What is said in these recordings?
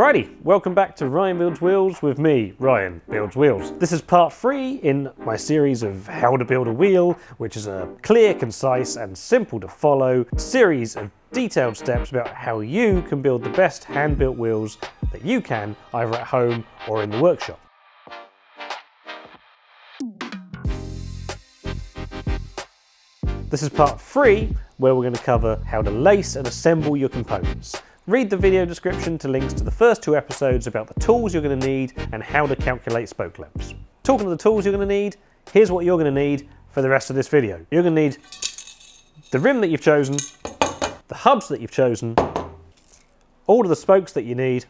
Alrighty, welcome back to Ryan Builds Wheels with me, Ryan Builds Wheels. This is part 3 in my series of how to build a wheel, which is a clear, concise and simple to follow series of detailed steps about how you can build the best hand-built wheels that you can, either at home or in the workshop. This is part 3, where we're going to cover how to lace and assemble your components. Read the video description to links to the first 2 episodes about the tools you're going to need and how to calculate spoke lengths. Talking of the tools you're going to need, here's what you're going to need for the rest of this video. You're going to need the rim that you've chosen, the hubs that you've chosen, all of the spokes that you need,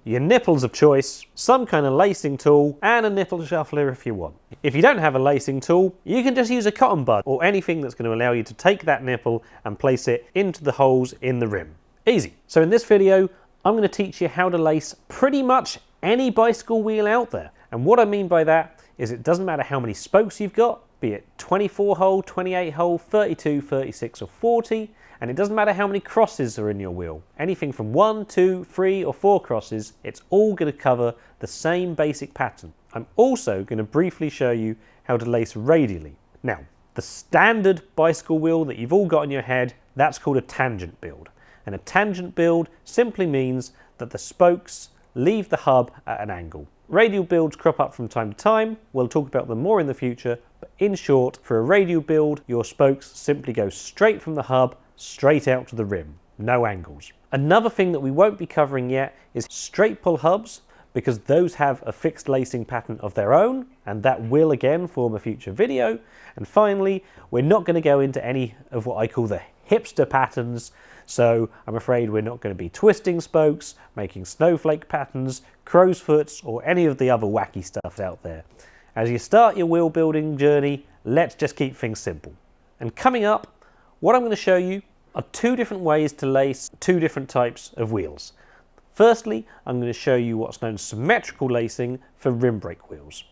your nipples of choice, some kind of lacing tool, and a nipple shuffler if you want. If you don't have a lacing tool, you can just use a cotton bud or anything that's going to allow you to take that nipple and place it into the holes in the rim. Easy. So in this video, I'm going to teach you how to lace pretty much any bicycle wheel out there. And what I mean by that is it doesn't matter how many spokes you've got, be it 24 hole, 28 hole, 32, 36 or 40, and it doesn't matter how many crosses are in your wheel. Anything from 1, 2, 3 or 4 crosses, it's all going to cover the same basic pattern. I'm also going to briefly show you how to lace radially. Now, the standard bicycle wheel that you've all got in your head, that's called a tangent build. And a tangent build simply means that the spokes leave the hub at an angle. Radial builds crop up from time to time. We'll talk about them more in the future, but in short, for a radial build, your spokes simply go straight from the hub, straight out to the rim. No angles. Another thing that we won't be covering yet is straight pull hubs, because those have a fixed lacing pattern of their own, and that will again form a future video. And finally, we're not going to go into any of what I call the hipster patterns, so I'm afraid we're not going to be twisting spokes, making snowflake patterns, crow's foots, or any of the other wacky stuff out there. As you start your wheel building journey, let's just keep things simple. And coming up, what I'm going to show you are 2 different ways to lace 2 different types of wheels. Firstly, I'm going to show you what's known as symmetrical lacing for rim brake wheels.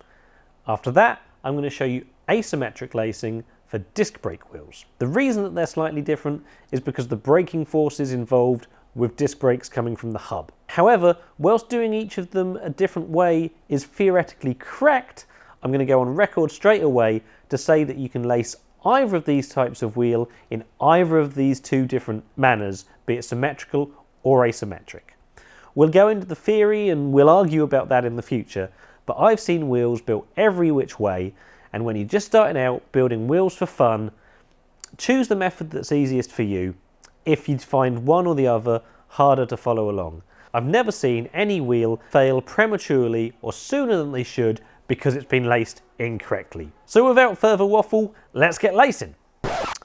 After that, I'm going to show you asymmetric lacing for disc brake wheels. The reason that they're slightly different is because the braking forces involved with disc brakes coming from the hub. However, whilst doing each of them a different way is theoretically correct, I'm going to go on record straight away to say that you can lace either of these types of wheel in either of these 2 different manners, be it symmetrical or asymmetric. We'll go into the theory and we'll argue about that in the future, but I've seen wheels built every which way. And when you're just starting out building wheels for fun, choose the method that's easiest for you if you find one or the other harder to follow along. I've never seen any wheel fail prematurely or sooner than they should because it's been laced incorrectly. So without further waffle, let's get lacing.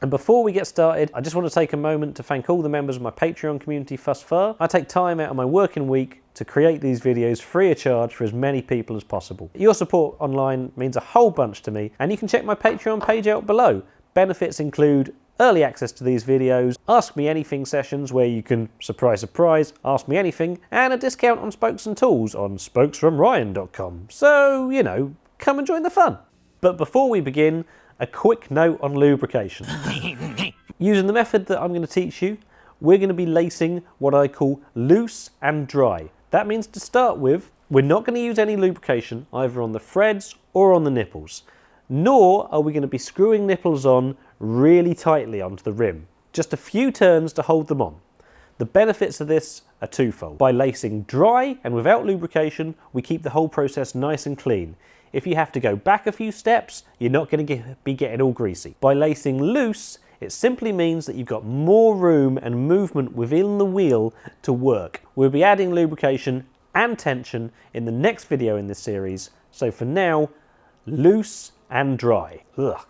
And before we get started, I just want to take a moment to thank all the members of my Patreon community thus far. I take time out of my working week to create these videos free of charge for as many people as possible. Your support online means a whole bunch to me, and you can check my Patreon page out below. Benefits include early access to these videos, Ask Me Anything sessions where you can, surprise, surprise, ask me anything, and a discount on spokes and tools on spokesfromryan.com. So, you know, come and join the fun. But before we begin, a quick note on lubrication. Using the method that I'm going to teach you, we're going to be lacing what I call loose and dry. That means to start with, we're not going to use any lubrication either on the threads or on the nipples, nor are we going to be screwing nipples on really tightly onto the rim. Just a few turns to hold them on. The benefits of this are twofold. By lacing dry and without lubrication, we keep the whole process nice and clean. If you have to go back a few steps, you're not going to be getting all greasy. By lacing loose, it simply means that you've got more room and movement within the wheel to work. We'll be adding lubrication and tension in the next video in this series. So for now, loose and dry. Ugh.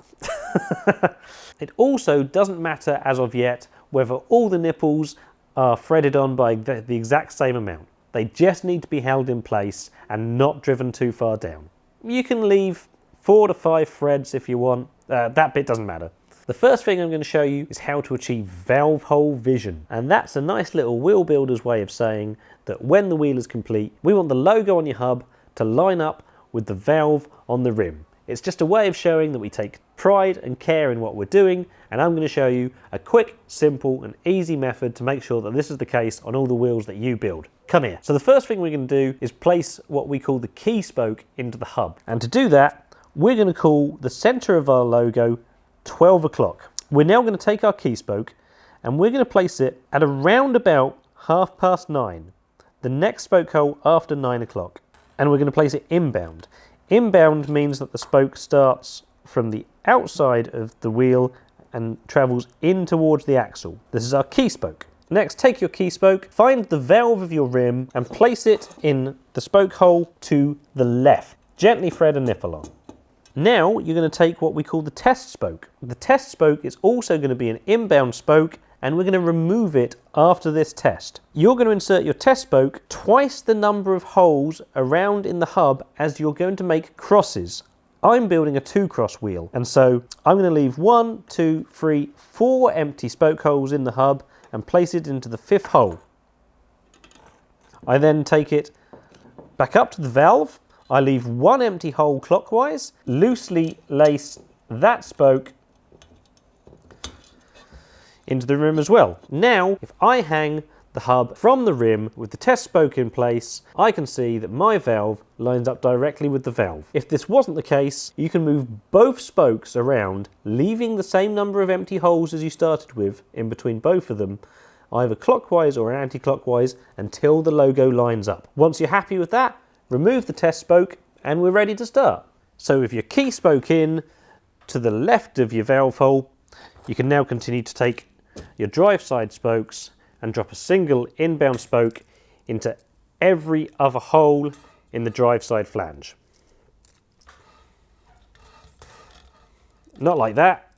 It also doesn't matter as of yet whether all the nipples are threaded on by the exact same amount. They just need to be held in place and not driven too far down. You can leave 4 to 5 threads if you want. That bit doesn't matter. The first thing I'm going to show you is how to achieve valve hole vision. And that's a nice little wheel builder's way of saying that when the wheel is complete, we want the logo on your hub to line up with the valve on the rim. It's just a way of showing that we take pride and care in what we're doing, and I'm going to show you a quick, simple and easy method to make sure that this is the case on all the wheels that you build. Come here. So the first thing we're going to do is place what we call the key spoke into the hub. And to do that, we're going to call the center of our logo 12 o'clock. We're now going to take our key spoke and we're going to place it at around about 9:30, the next spoke hole after 9 o'clock. And we're going to place it inbound. Inbound means that the spoke starts from the outside of the wheel and travels in towards the axle. This is our key spoke. Next, take your key spoke, find the valve of your rim and place it in the spoke hole to the left. Gently thread a nip along. Now you're going to take what we call the test spoke. The test spoke is also going to be an inbound spoke, and we're going to remove it after this test. You're going to insert your test spoke twice the number of holes around in the hub as you're going to make crosses. I'm building a 2-cross wheel, and so I'm going to leave 1, 2, 3, 4 empty spoke holes in the hub and place it into the 5th hole. I then take it back up to the valve. I leave 1 empty hole clockwise, loosely lace that spoke into the rim as well. Now, if I hang the hub from the rim with the test spoke in place, I can see that my valve lines up directly with the valve. If this wasn't the case, you can move both spokes around, leaving the same number of empty holes as you started with in between both of them, either clockwise or anti-clockwise, until the logo lines up. Once you're happy with that, remove the test spoke and we're ready to start. So with your key spoke in to the left of your valve hole, you can now continue to take your drive side spokes and drop a single inbound spoke into every other hole in the drive side flange. Not like that.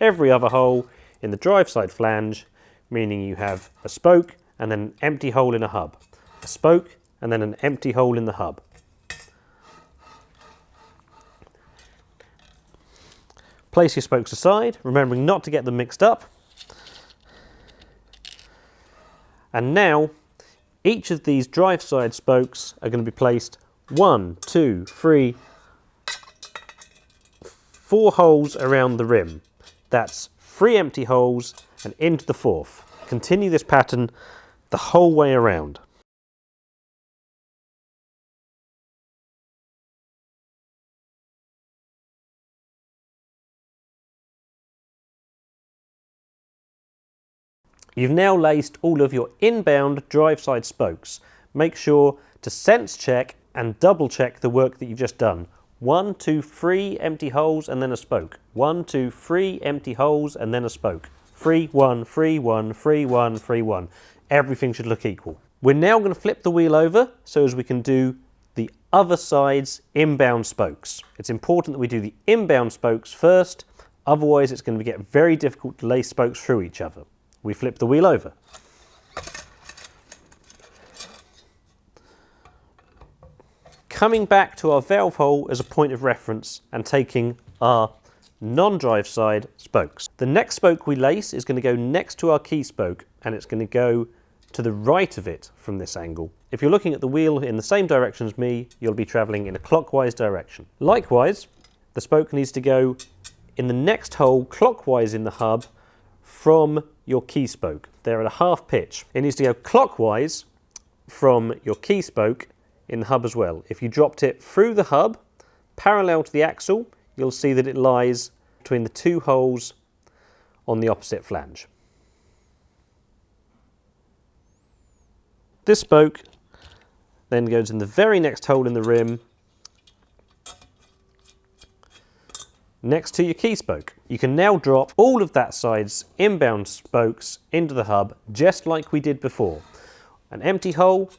Every other hole in the drive side flange, meaning you have a spoke and then an empty hole in a hub. A spoke and then an empty hole in the hub. Place your spokes aside, remembering not to get them mixed up. And now, each of these drive side spokes are going to be placed 1, 2, 3, 4 holes around the rim. That's 3 empty holes and into the 4th. Continue this pattern the whole way around. You've now laced all of your inbound drive side spokes. Make sure to sense check and double check the work that you've just done. 1, 2, 3 empty holes and then a spoke. 1, 2, 3 empty holes and then a spoke. 3, 1, 3, 1, 3, 1, 3, 1. Everything should look equal. We're now going to flip the wheel over so as we can do the other side's inbound spokes. It's important that we do the inbound spokes first, otherwise it's going to get very difficult to lace spokes through each other. We flip the wheel over. Coming back to our valve hole as a point of reference and taking our non-drive side spokes. The next spoke we lace is going to go next to our key spoke and it's going to go to the right of it from this angle. If you're looking at the wheel in the same direction as me, you'll be travelling in a clockwise direction. Likewise, the spoke needs to go in the next hole clockwise in the hub from your key spoke. They're at a half pitch. It needs to go clockwise from your key spoke in the hub as well. If you dropped it through the hub, parallel to the axle, you'll see that it lies between the 2 holes on the opposite flange. This spoke then goes in the very next hole in the rim next to your key spoke. You can now drop all of that side's inbound spokes into the hub just like we did before. An empty hole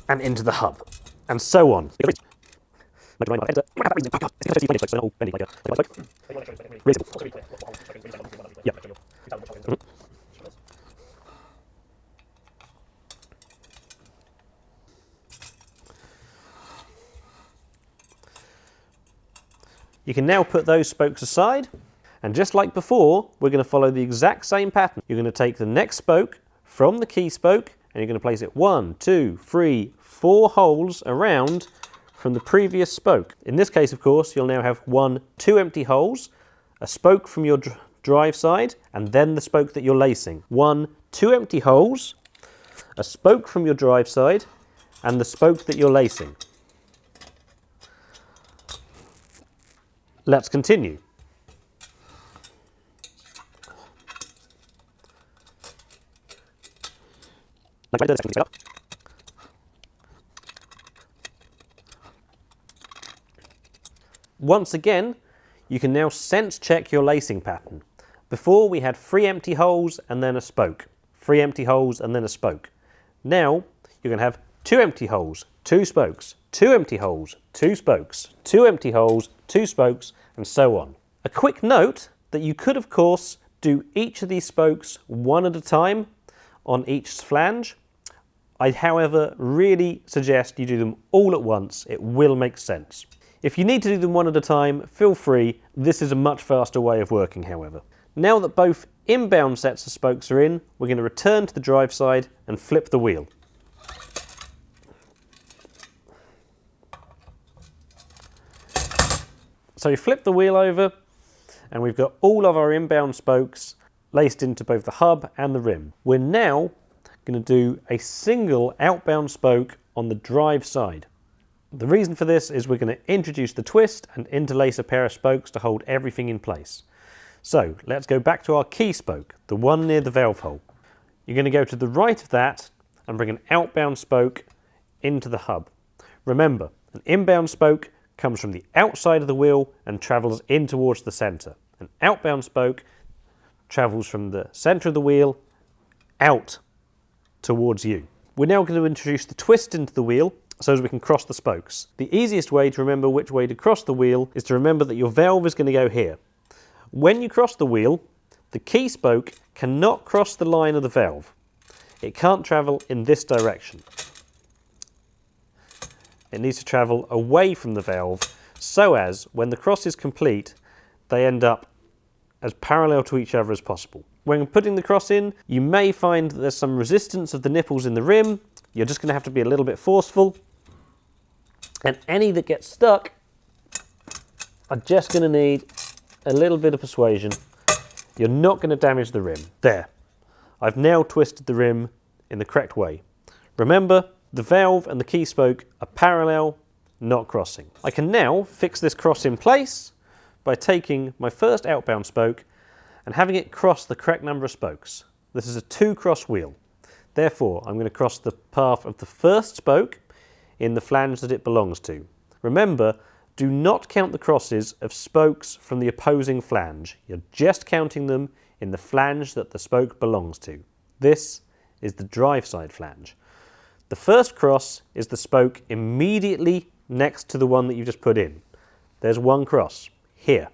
and into the hub, and so on. You can now put those spokes aside, and just like before, we're going to follow the exact same pattern. You're going to take the next spoke from the key spoke and you're going to place it 1, 2, 3, 4 holes around from the previous spoke. In this case, of course, you'll now have 2 empty holes, a spoke from your drive side, and then the spoke that you're lacing. 2 empty holes, a spoke from your drive side, and the spoke that you're lacing. Let's continue. Once again, you can now sense check your lacing pattern. Before we had 3 empty holes and then a spoke. 3 empty holes and then a spoke. Now you're going to have 2 empty holes, 2 spokes, 2 empty holes, 2 spokes, 2 empty holes, 2 spokes, and so on. A quick note that you could, of course, do each of these spokes one at a time on each flange. I, however, really suggest you do them all at once. It will make sense. If you need to do them one at a time, feel free. This is a much faster way of working, however. Now that both inbound sets of spokes are in, we're going to return to the drive side and flip the wheel. So we flip the wheel over and we've got all of our inbound spokes laced into both the hub and the rim. We're now going to do a single outbound spoke on the drive side. The reason for this is we're going to introduce the twist and interlace a pair of spokes to hold everything in place. So let's go back to our key spoke, the one near the valve hole. You're going to go to the right of that and bring an outbound spoke into the hub. Remember, an inbound spoke comes from the outside of the wheel and travels in towards the centre. An outbound spoke travels from the centre of the wheel out towards you. We're now going to introduce the twist into the wheel so as we can cross the spokes. The easiest way to remember which way to cross the wheel is to remember that your valve is going to go here. When you cross the wheel, the key spoke cannot cross the line of the valve. It can't travel in this direction. It needs to travel away from the valve so as, when the cross is complete, they end up as parallel to each other as possible. When putting the cross in, you may find that there's some resistance of the nipples in the rim. You're just going to have to be a little bit forceful. And any that get stuck are just going to need a little bit of persuasion. You're not going to damage the rim. There. I've now twisted the rim in the correct way. Remember, the valve and the key spoke are parallel, not crossing. I can now fix this cross in place by taking my first outbound spoke and having it cross the correct number of spokes. This is a 2-cross wheel. Therefore, I'm going to cross the path of the first spoke in the flange that it belongs to. Remember, do not count the crosses of spokes from the opposing flange. You're just counting them in the flange that the spoke belongs to. This is the drive side flange. The first cross is the spoke immediately next to the one that you just put in. There's one cross, here.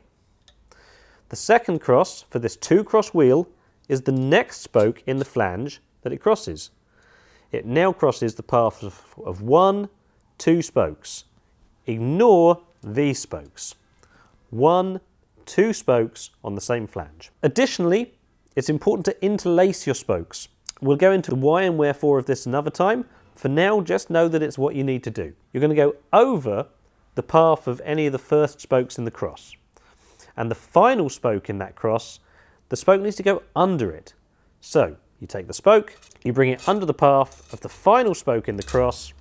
The second cross for this 2-cross wheel is the next spoke in the flange that it crosses. It now crosses the path of 1, 2 spokes. Ignore these spokes. 1, 2 spokes on the same flange. Additionally, it's important to interlace your spokes. We'll go into the why and wherefore of this another time. For now, just know that it's what you need to do. You're going to go over the path of any of the first spokes in the cross. And the final spoke in that cross, the spoke needs to go under it. So, you take the spoke, you bring it under the path of the final spoke in the cross,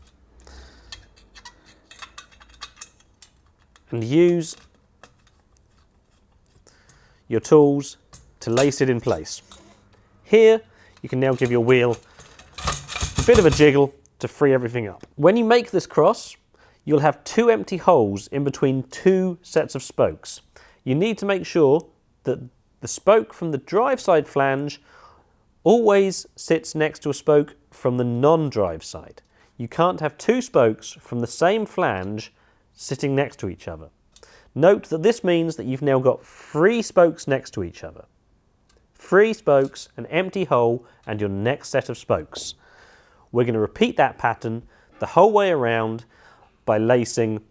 and use your tools to lace it in place. Here, you can now give your wheel a bit of a jiggle to free everything up. When you make this cross, you'll have 2 empty holes in between 2 sets of spokes. You need to make sure that the spoke from the drive side flange always sits next to a spoke from the non-drive side. You can't have 2 spokes from the same flange sitting next to each other. Note that this means that you've now got 3 spokes next to each other. 3 spokes, an empty hole, and your next set of spokes. We're going to repeat that pattern the whole way around by lacing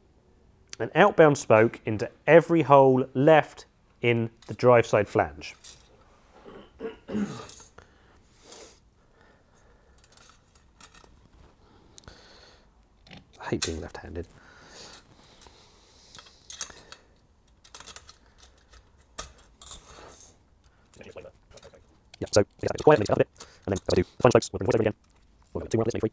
an outbound spoke into every hole left in the drive side flange. I hate being left-handed. Yeah, so yeah, it's quiet, make it up a bit, and then as I do the final spokes, we'll bring the voice over again. We'll go 2 1, let's make 3.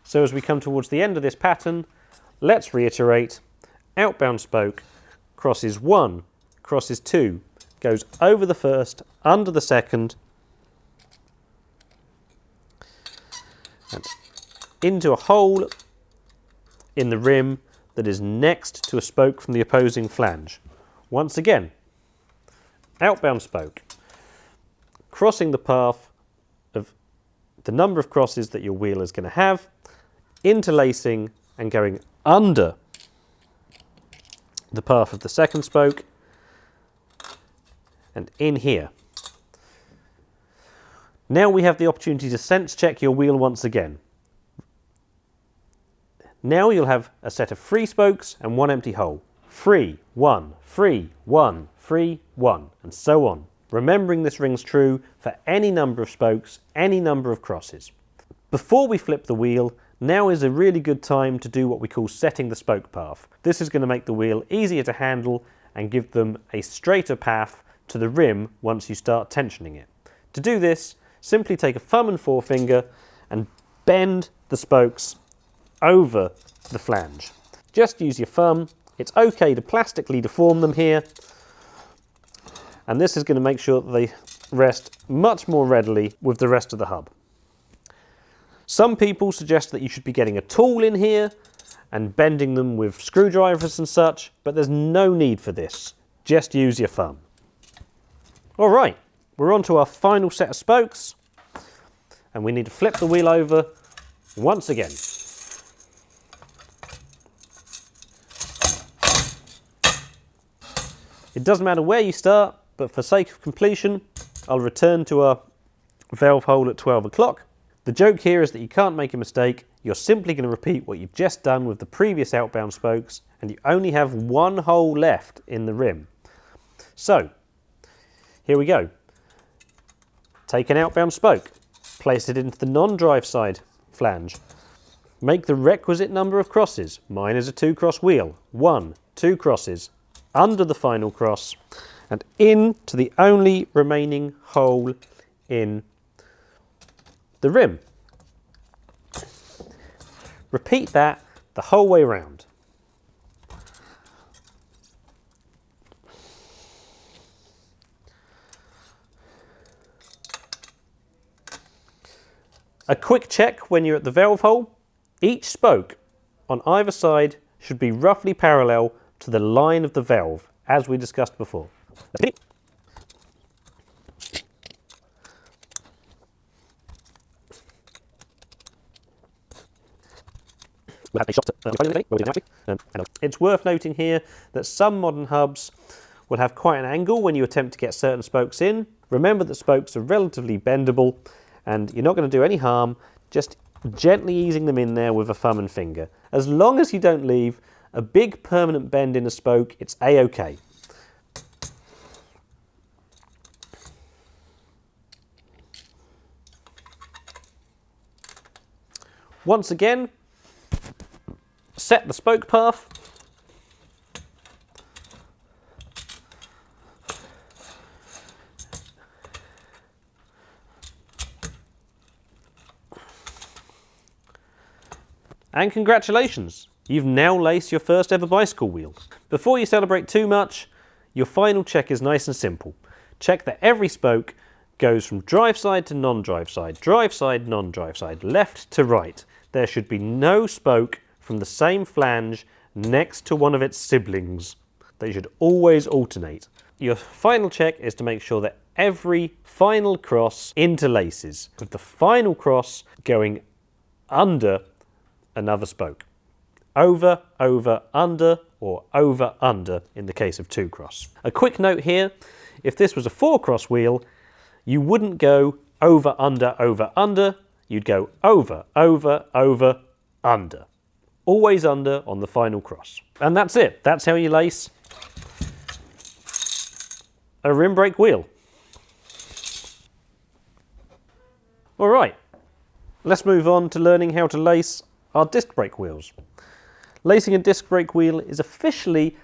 So as we come towards the end of this pattern, let's reiterate. Outbound spoke crosses 1, crosses 2, goes over the first, under the second, and into a hole in the rim that is next to a spoke from the opposing flange. Once again, outbound spoke, crossing the path of the number of crosses that your wheel is going to have, interlacing and going under the path of the second spoke and in here. Now we have the opportunity to sense check your wheel once again. Now you'll have a set of 3 spokes and 1 empty hole. 3, 1, 3, 1, 3, 1, and so on. Remembering this rings true for any number of spokes, any number of crosses. Before we flip the wheel, now is a really good time to do what we call setting the spoke path. This is going to make the wheel easier to handle and give them a straighter path to the rim once you start tensioning it. To do this, simply take a thumb and forefinger and bend the spokes over the flange. Just use your thumb. It's okay to plastically deform them here, and this is going to make sure that they rest much more readily with the rest of the hub. Some people suggest that you should be getting a tool in here and bending them with screwdrivers and such, but there's no need for this. Just use your thumb. All right, we're on to our final set of spokes, and we need to flip the wheel over once again. It doesn't matter where you start, but for sake of completion, I'll return to our valve hole at 12 o'clock. The joke here is that you can't make a mistake. You're simply going to repeat what you've just done with the previous outbound spokes, and you only have 1 hole left in the rim. So, here we go. Take an outbound spoke, place it into the non-drive side flange. Make the requisite number of crosses. Mine is a 2-cross wheel. 1, 2 crosses, under the final cross, and into the only remaining hole in the rim. Repeat that the whole way round. A quick check when you're at the valve hole. Each spoke on either side should be roughly parallel to the line of the valve, as we discussed before. It's worth noting here that some modern hubs will have quite an angle when you attempt to get certain spokes in. Remember that spokes are relatively bendable and you're not going to do any harm, just gently easing them in there with a thumb and finger. As long as you don't leave a big permanent bend in a spoke, it's a-okay. Once again, set the spoke path. And congratulations, you've now laced your first ever bicycle wheel. Before you celebrate too much, your final check is nice and simple. Check that every spoke goes from drive side to non-drive side, non-drive side, left to right. There should be no spoke from the same flange next to one of its siblings. They should always alternate. Your final check is to make sure that every final cross interlaces, with the final cross going under another spoke. Over, over, under, or over, under in the case of 2-cross. A quick note here, If this was a 4-cross wheel, you wouldn't go over, under, you'd go over, under. Always under on the final cross. And that's it. That's how you lace a rim brake wheel. All right, let's move on to learning how to lace our disc brake wheels. Lacing a disc brake wheel is officially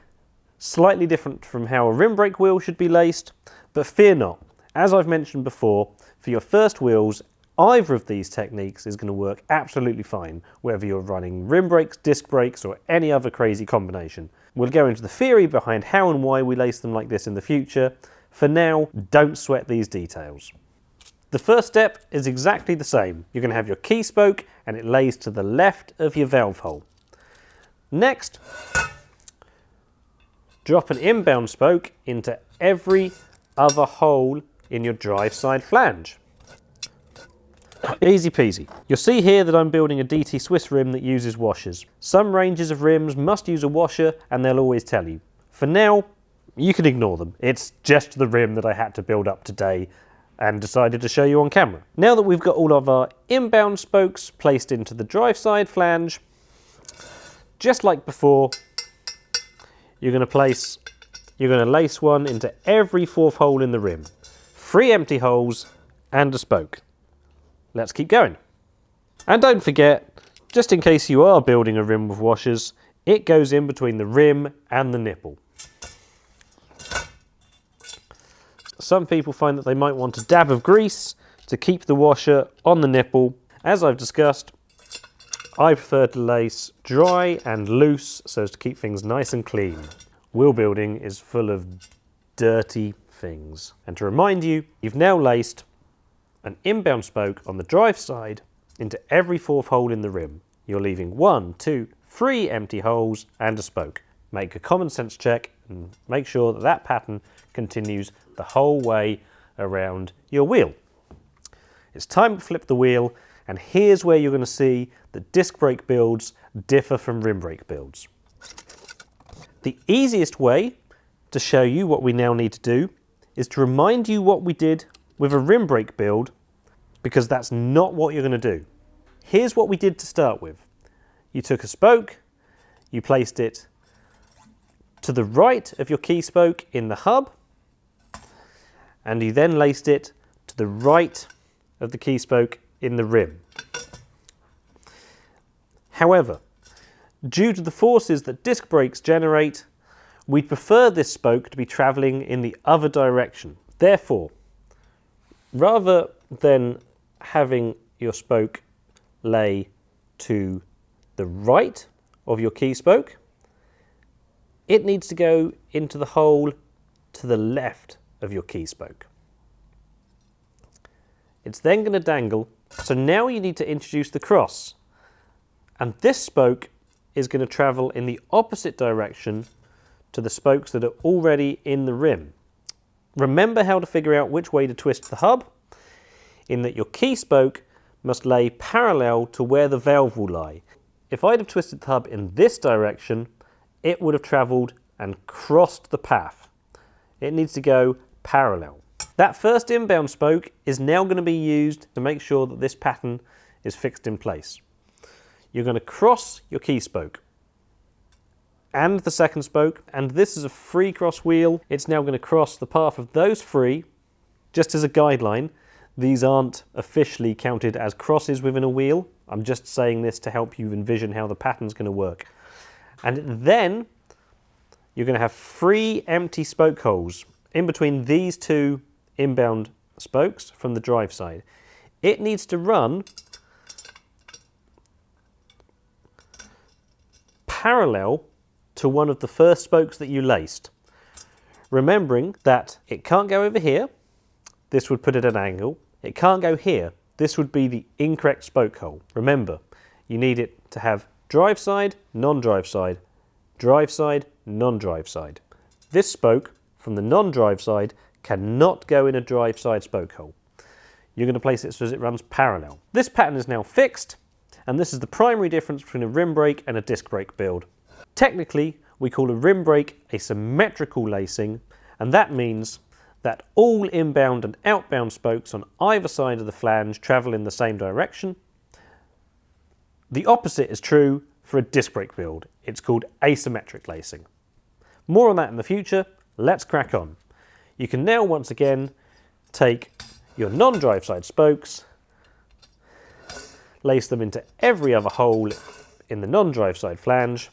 slightly different from how a rim brake wheel should be laced, but fear not. As I've mentioned before, for your first wheels, either of these techniques is going to work absolutely fine, whether you're running rim brakes, disc brakes, or any other crazy combination. We'll go into the theory behind how and why we lace them like this in the future. For now, don't sweat these details. The first step is exactly the same. You're going to have your key spoke and it lays to the left of your valve hole. Next, drop an inbound spoke into every other hole in your drive side flange. Easy peasy. You'll see here that I'm building a DT Swiss rim that uses washers. Some ranges of rims must use a washer and they'll always tell you. For now, you can ignore them. It's just the rim that I had to build up today and decided to show you on camera. Now that we've got all of our inbound spokes placed into the drive side flange, just like before, you're going to lace one into every 4th hole in the rim. 3 empty holes and a spoke. Let's keep going. And don't forget, just in case you are building a rim with washers, it goes in between the rim and the nipple. Some people find that they might want a dab of grease to keep the washer on the nipple. As I've discussed, I prefer to lace dry and loose so as to keep things nice and clean. Wheel building is full of dirty things. And to remind you, you've now laced an inbound spoke on the drive side into every 4th hole in the rim. You're leaving 1, 2, 3 empty holes and a spoke. Make a common sense check and make sure that that pattern continues the whole way around your wheel. It's time to flip the wheel, and here's where you're going to see that disc brake builds differ from rim brake builds. The easiest way to show you what we now need to do is to remind you what we did with a rim brake build, because that's not what you're going to do. Here's what we did to start with. You took a spoke, you placed it to the right of your key spoke in the hub, and you then laced it to the right of the key spoke in the rim. However, due to the forces that disc brakes generate, we prefer this spoke to be travelling in the other direction. Therefore, rather than having your spoke lay to the right of your key spoke, it needs to go into the hole to the left of your key spoke. It's then going to dangle, so now you need to introduce the cross. And this spoke is going to travel in the opposite direction to the spokes that are already in the rim. Remember how to figure out which way to twist the hub, in that your key spoke must lay parallel to where the valve will lie. If I'd have twisted the hub in this direction, it would have travelled and crossed the path. It needs to go parallel. That first inbound spoke is now going to be used to make sure that this pattern is fixed in place. You're going to cross your key spoke and the second spoke, and this is a 3-cross wheel. It's now going to cross the path of those 3. Just as a guideline, these aren't officially counted as crosses within a wheel. I'm just saying this to help you envision how the pattern's going to work. And then you're going to have 3 empty spoke holes in between these 2 inbound spokes from the drive side. It needs to run parallel to one of the first spokes that you laced. Remembering that it can't go over here, this would put it at an angle. It can't go here, this would be the incorrect spoke hole. Remember, you need it to have drive side, non-drive side, drive side, non-drive side. This spoke from the non-drive side cannot go in a drive side spoke hole. You're going to place it so as it runs parallel. This pattern is now fixed, and this is the primary difference between a rim brake and a disc brake build. Technically, we call a rim brake a symmetrical lacing, and that means that all inbound and outbound spokes on either side of the flange travel in the same direction. The opposite is true for a disc brake build. It's called asymmetric lacing. More on that in the future. Let's crack on. You can now once again take your non-drive side spokes, lace them into every other hole in the non-drive side flange,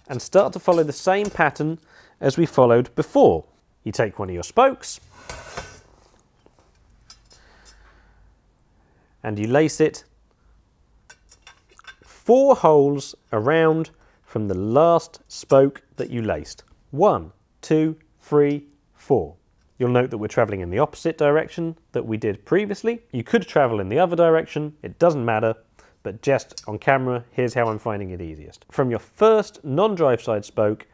and start to follow the same pattern as we followed before. You take one of your spokes and you lace it 4 holes around from the last spoke that you laced. 1, 2, 3, 4. You'll note that we're travelling in the opposite direction that we did previously. You could travel in the other direction, it doesn't matter, but just on camera, here's how I'm finding it easiest. From your first non-drive side spoke,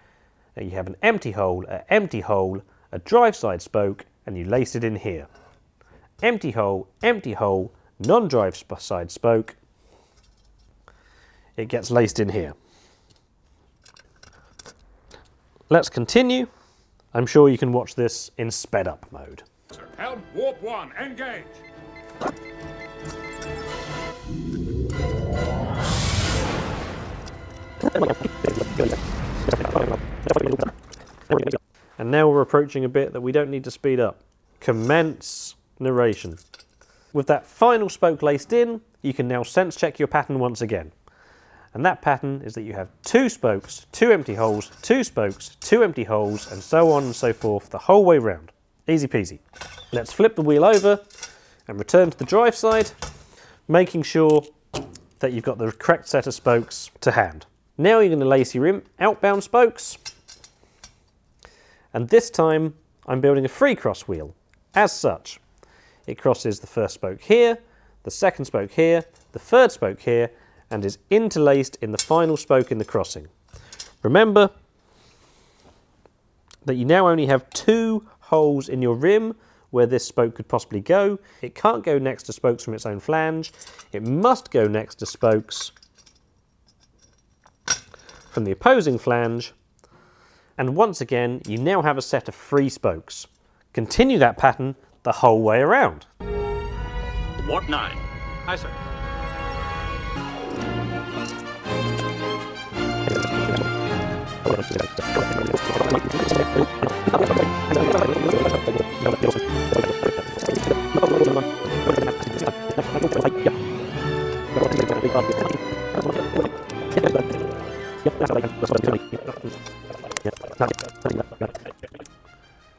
you have an empty hole, a drive side spoke, and you lace it in here. Empty hole, non-drive side spoke, it gets laced in here. Let's continue. I'm sure you can watch this in sped up mode. Helm warp 1, engage! And now we're approaching a bit that we don't need to speed up. Commence narration. With that final spoke laced in, you can now sense check your pattern once again. And that pattern is that you have 2 spokes, 2 empty holes, 2 spokes, 2 empty holes, and so on and so forth the whole way round. Easy peasy. Let's flip the wheel over and return to the drive side, making sure that you've got the correct set of spokes to hand. Now you're going to lace your outbound spokes, and this time I'm building a free cross wheel. As such, it crosses the first spoke here, the second spoke here, the third spoke here, and is interlaced in the final spoke in the crossing. Remember that you now only have 2 holes in your rim where this spoke could possibly go. It can't go next to spokes from its own flange. It must go next to spokes from the opposing flange. And once again, you now have a set of 3 spokes. Continue that pattern the whole way around. Warp 9. Aye, sir.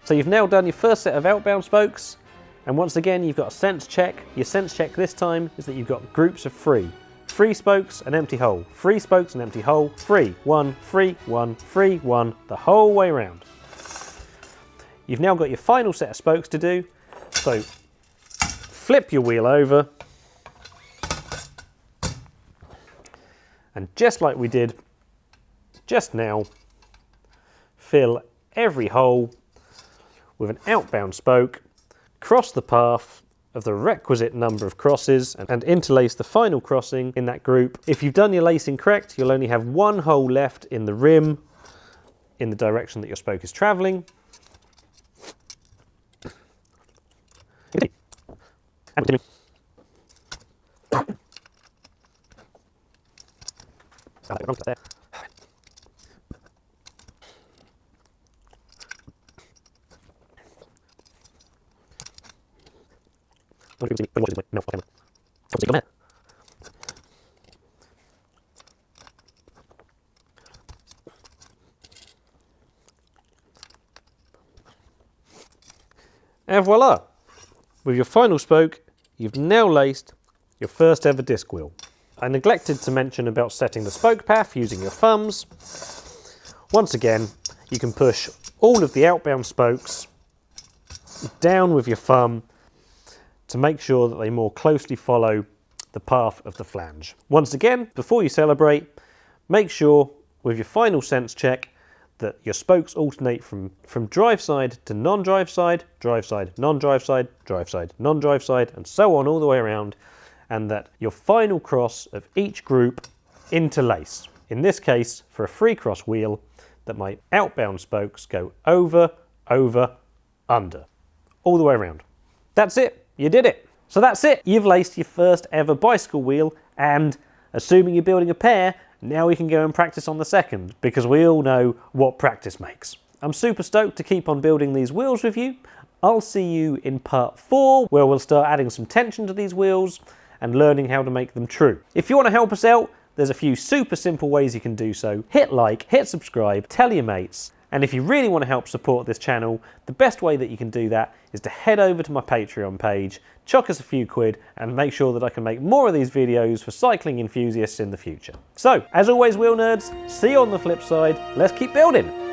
So you've now done your first set of outbound spokes, and once again you've got a sense check. Your sense check this time is that you've got groups of 3. 3 spokes, an empty hole. 3 spokes, an empty hole. 3, 1, 3, 1, 3, 1, the whole way around. You've now got your final set of spokes to do, so flip your wheel over, and just like we did just now, fill every hole with an outbound spoke, cross the path of the requisite number of crosses, and interlace the final crossing in that group. If you've done your lacing correct, you'll only have 1 hole left in the rim in the direction that your spoke is travelling. And voila! With your final spoke, you've now laced your first ever disc wheel. I neglected to mention about setting the spoke path using your thumbs. Once again, you can push all of the outbound spokes down with your thumb to make sure that they more closely follow the path of the flange. Once again, before you celebrate, make sure with your final sense check that your spokes alternate from drive side to non-drive side, non-drive side, drive side, non-drive side, and so on all the way around, and that your final cross of each group interlace. In this case, for a free cross wheel, that my outbound spokes go over, over, under, all the way around. That's it, you did it. So that's it, you've laced your first ever bicycle wheel, and assuming you're building a pair, now we can go and practice on the second, because we all know what practice makes. I'm super stoked to keep on building these wheels with you. I'll see you in part 4, where we'll start adding some tension to these wheels and learning how to make them true. If you want to help us out, there's a few super simple ways you can do so. Hit like, hit subscribe, tell your mates, and if you really want to help support this channel, the best way that you can do that is to head over to my Patreon page, chuck us a few quid, and make sure that I can make more of these videos for cycling enthusiasts in the future. So, as always, wheel nerds, see you on the flip side. Let's keep building.